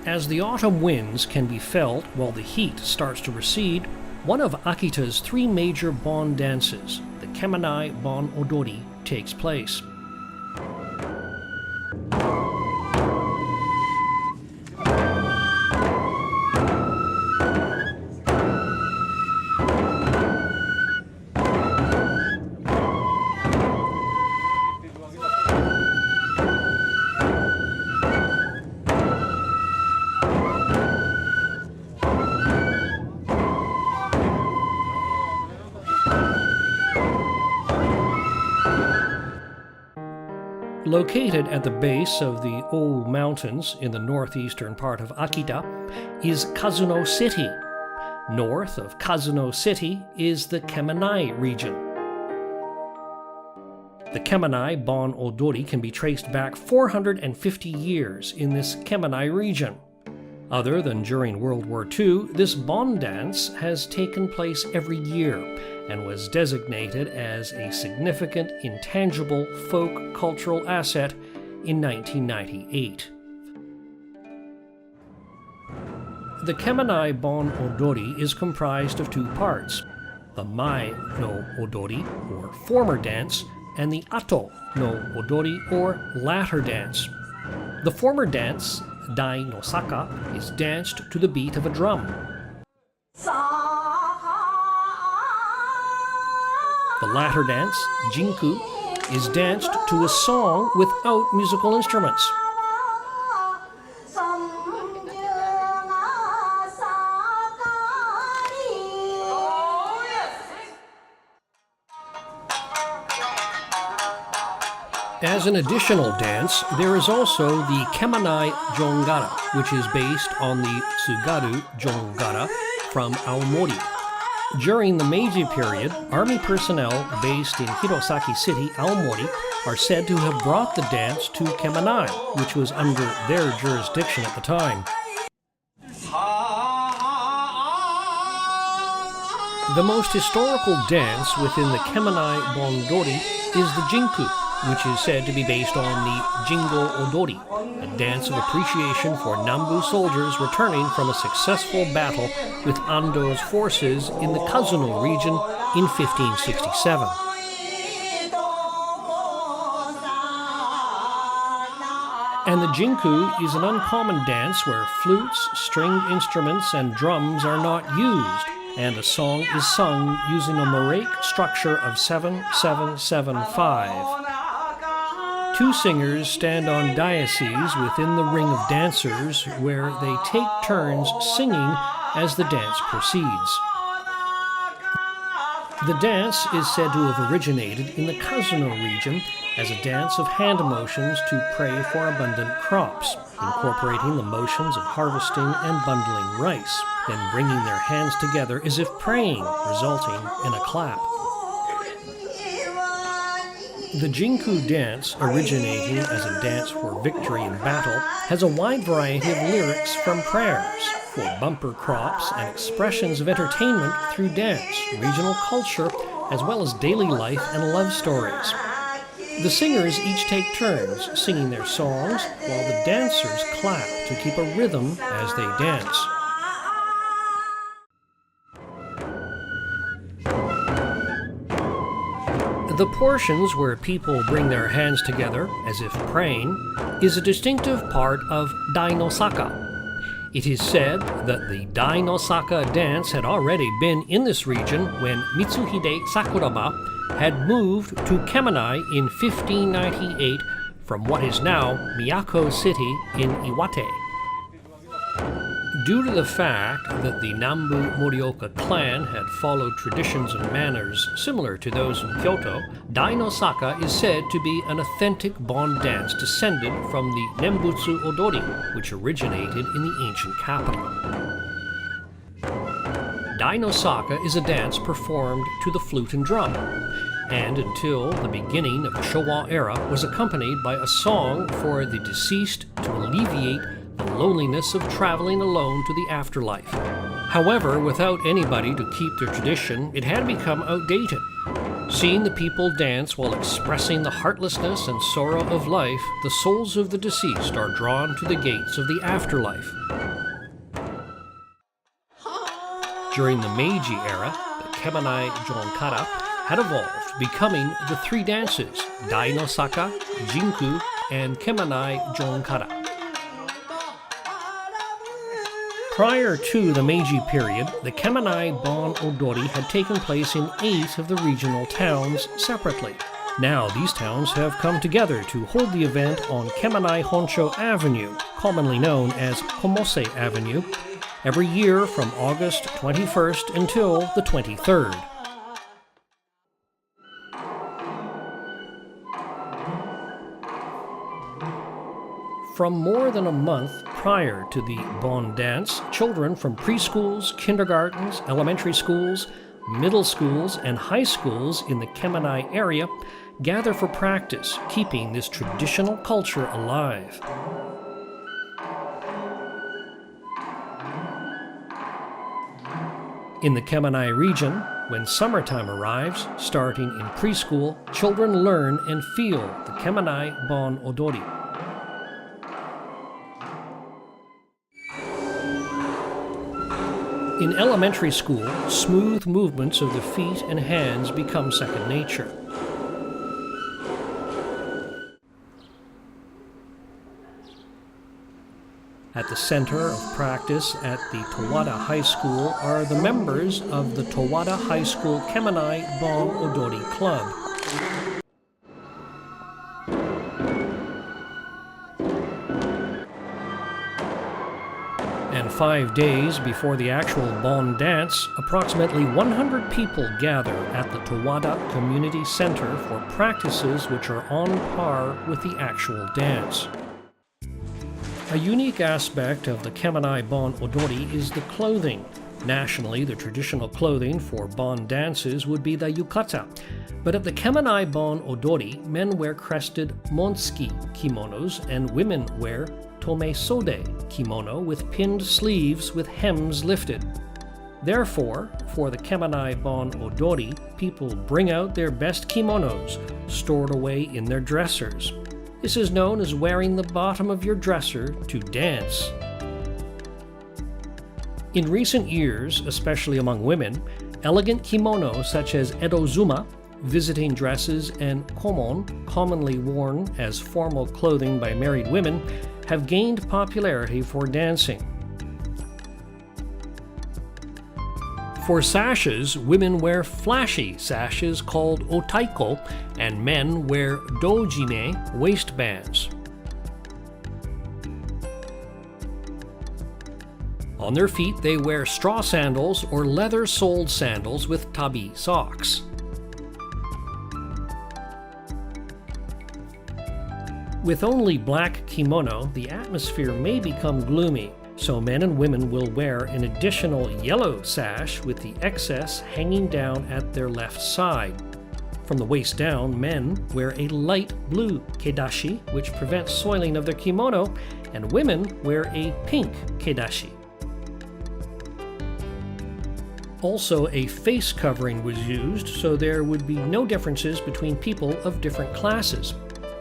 As the autumn winds can be felt while the heat starts to recede, one of Akita's three major Bon dances, the Kemanai Bon Odori, takes place. Located at the base of the O Mountains in the northeastern part of Akita is Kazuno City. North of Kazuno City is the Kemeny Region. The Kemanai Bon Odori can be traced back 450 years in this Kemeny region. Other than during World War II, this Bon dance has taken place every year and was designated as a significant intangible folk cultural asset in 1998. The Kemanai Bon Odori is comprised of two parts, the Mai no Odori, or former dance, and the Ato no Odori, or latter dance. The former dance, Dai no Saka, is danced to the beat of a drum. The latter dance, Jinku, is danced to a song without musical instruments. As an additional dance, there is also the Kemanai Jongara, which is based on the Tsugaru Jongara from Aomori. During the Meiji period, army personnel based in Hirosaki City, Aomori, are said to have brought the dance to Kemanai, which was under their jurisdiction at the time. The most historical dance within the Kemanai Bon Odori is the Jinku, which is said to be based on the Jingo Odori, a dance of appreciation for Nambu soldiers returning from a successful battle with Ando's forces in the Kazuno region in 1567. And the Jinku is an uncommon dance where flutes, stringed instruments, and drums are not used, and a song is sung using a Moraic structure of 7-7-7-5. Two singers stand on daises within the ring of dancers where they take turns singing as the dance proceeds. The dance is said to have originated in the Kazuno region as a dance of hand motions to pray for abundant crops, incorporating the motions of harvesting and bundling rice, then bringing their hands together as if praying, resulting in a clap. The Jinku dance, originating as a dance for victory in battle, has a wide variety of lyrics from prayers, for bumper crops, and expressions of entertainment through dance, regional culture, as well as daily life and love stories. The singers each take turns singing their songs, while the dancers clap to keep a rhythm as they dance. The portions where people bring their hands together, as if praying, is a distinctive part of Dai no Saka. It is said that the Dai no Saka dance had already been in this region when Mitsuhide Sakuraba had moved to Kemanai in 1598 from what is now Miyako City in Iwate. Due to the fact that the Nambu Morioka clan had followed traditions and manners similar to those in Kyoto, Dai no Saka is said to be an authentic Bon dance descended from the Nembutsu Odori, which originated in the ancient capital. Dai no Saka is a dance performed to the flute and drum, and until the beginning of the Showa era was accompanied by a song for the deceased to alleviate the loneliness of traveling alone to the afterlife. However, without anybody to keep their tradition, it had become outdated. Seeing the people dance while expressing the heartlessness and sorrow of life, the souls of the deceased are drawn to the gates of the afterlife. During the Meiji era, the Kemanai Bon had evolved, becoming the three dances, Dai-no-saka, Jinku, and Kemanai Bon. Prior to the Meiji period, the Kemanai Bon Odori had taken place in 8 of the regional towns separately. Now these towns have come together to hold the event on Kemanai Honsho Avenue, commonly known as Komose Avenue, every year from August 21st until the 23rd. From more than a month prior to the Bon dance, children from preschools, kindergartens, elementary schools, middle schools, and high schools in the Kemanai area gather for practice, keeping this traditional culture alive. In the Kemeny region, when summertime arrives, starting in preschool, children learn and feel the Kemanai Bon Odori. In elementary school, smooth movements of the feet and hands become second nature. At the center of practice at the Towada High School are the members of the Towada High School Kemanai Bon Odori Club. And 5 days before the actual Bon dance, approximately 100 people gather at the Towada Community Center for practices which are on par with the actual dance. A unique aspect of the Kemanai Bon Odori is the clothing. Nationally, the traditional clothing for Bon dances would be the yukata, but at the Kemanai Bon Odori, men wear crested monsuki kimonos and women wear tomesode kimono with pinned sleeves with hems lifted. Therefore, for the Kemanai Bon Odori, people bring out their best kimonos, stored away in their dressers. This is known as wearing the bottom of your dresser to dance. In recent years, especially among women, elegant kimono such as edozuma, visiting dresses, and komon, commonly worn as formal clothing by married women, have gained popularity for dancing. For sashes, women wear flashy sashes called otaiko, and men wear dojime waistbands. On their feet, they wear straw sandals or leather-soled sandals with tabi socks. With only black kimono, the atmosphere may become gloomy, so men and women will wear an additional yellow sash with the excess hanging down at their left side. From the waist down, men wear a light blue kedashi, which prevents soiling of their kimono, and women wear a pink kedashi. Also, a face covering was used, so there would be no differences between people of different classes.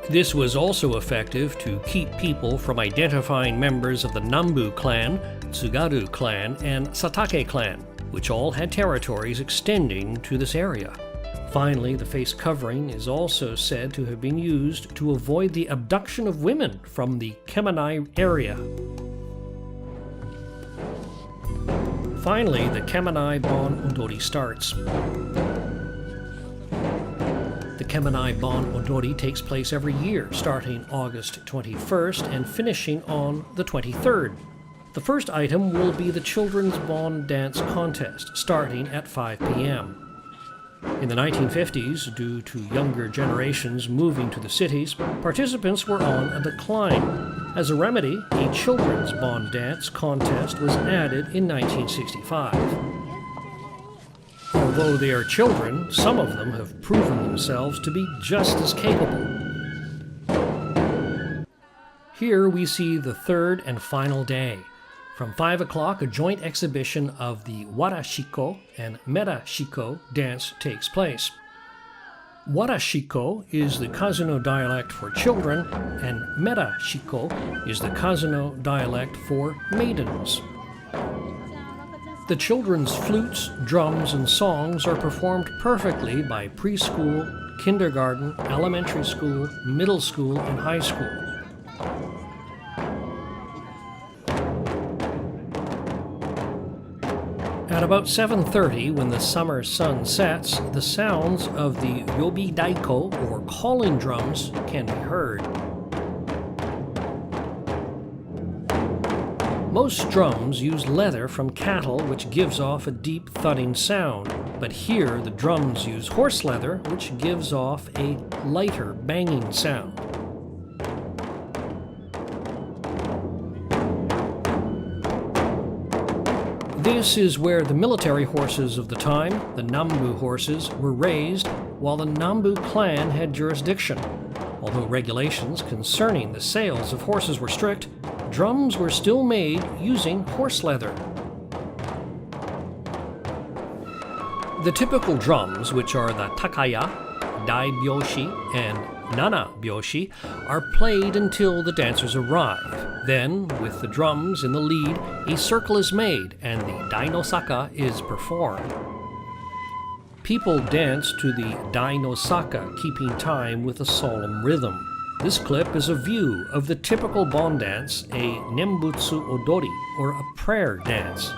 This was also effective to keep people from identifying members of the Nambu clan, Tsugaru clan, and Satake clan, which all had territories extending to this area. Finally, the face covering is also said to have been used to avoid the abduction of women from the Kemanai area. Finally, the Kemanai Bon Odori starts. The Kemanai Bon Odori takes place every year, starting August 21st and finishing on the 23rd. The first item will be the Children's Bon Dance Contest, starting at 5 p.m. In the 1950s, due to younger generations moving to the cities, participants were on a decline. As a remedy, a Children's Bon Dance Contest was added in 1965. Although they are children, some of them have proven themselves to be just as capable. Here we see the third and final day. From 5 o'clock, a joint exhibition of the Warashiko and Merashiko dance takes place. Warashiko is the Kazuno dialect for children, and Merashiko is the Kazuno dialect for maidens. The children's flutes, drums, and songs are performed perfectly by preschool, kindergarten, elementary school, middle school, and high school. At about 7:30, when the summer sun sets, the sounds of the yobi daiko, or calling drums, can be heard. Most drums use leather from cattle, which gives off a deep thudding sound, but here the drums use horse leather, which gives off a lighter banging sound. This is where the military horses of the time, the Nambu horses, were raised, while the Nambu clan had jurisdiction. Although regulations concerning the sales of horses were strict, drums were still made using horse leather. The typical drums, which are the takaya, daibyoshi, and nanabyoshi, are played until the dancers arrive. Then, with the drums in the lead, a circle is made and the dainosaka is performed. People dance to the dainosaka, keeping time with a solemn rhythm. This clip is a view of the typical Bon dance, a nembutsu odori, or a prayer dance.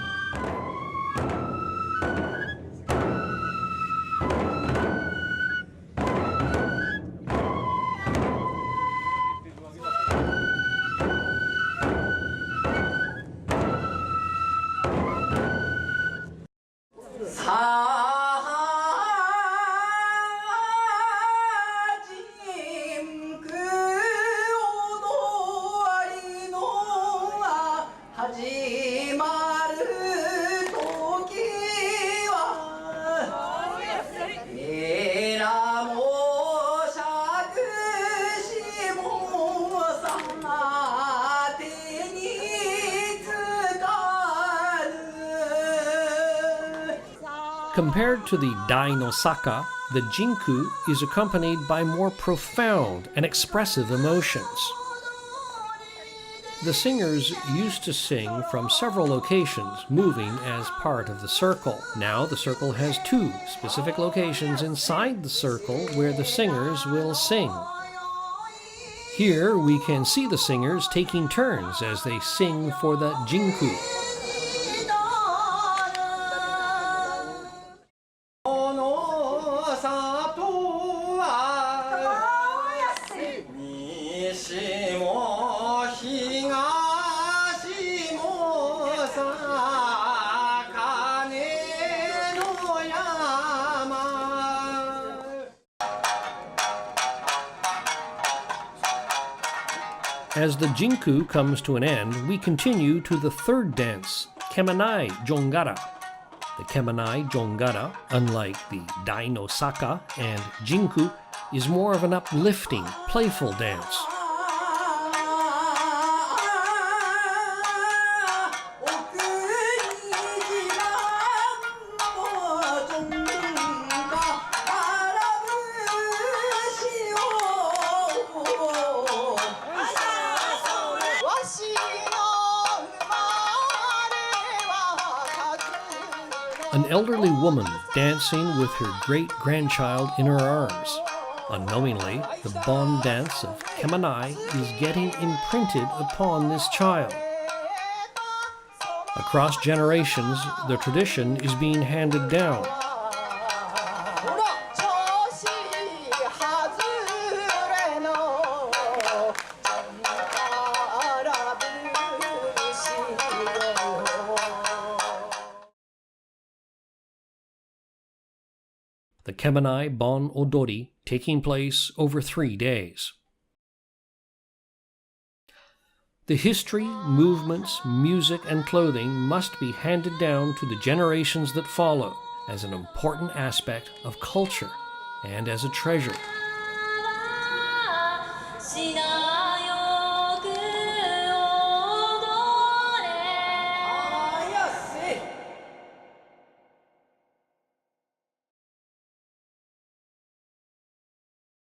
Compared to the dainosaka, the jinku is accompanied by more profound and expressive emotions. The singers used to sing from several locations, moving as part of the circle. Now the circle has two specific locations inside the circle where the singers will sing. Here we can see the singers taking turns as they sing for the jinku. As the jinku comes to an end, we continue to the third dance, Kemanai Jongara. The Kemanai Jongara, unlike the dainosaka and jinku, is more of an uplifting, playful dance. An elderly woman dancing with her great-grandchild in her arms. Unknowingly, the Bon dance of Kemanai is getting imprinted upon this child. Across generations, the tradition is being handed down. The Kemanai Bon Odori taking place over 3 days. The history, movements, music, and clothing must be handed down to the generations that follow as an important aspect of culture and as a treasure.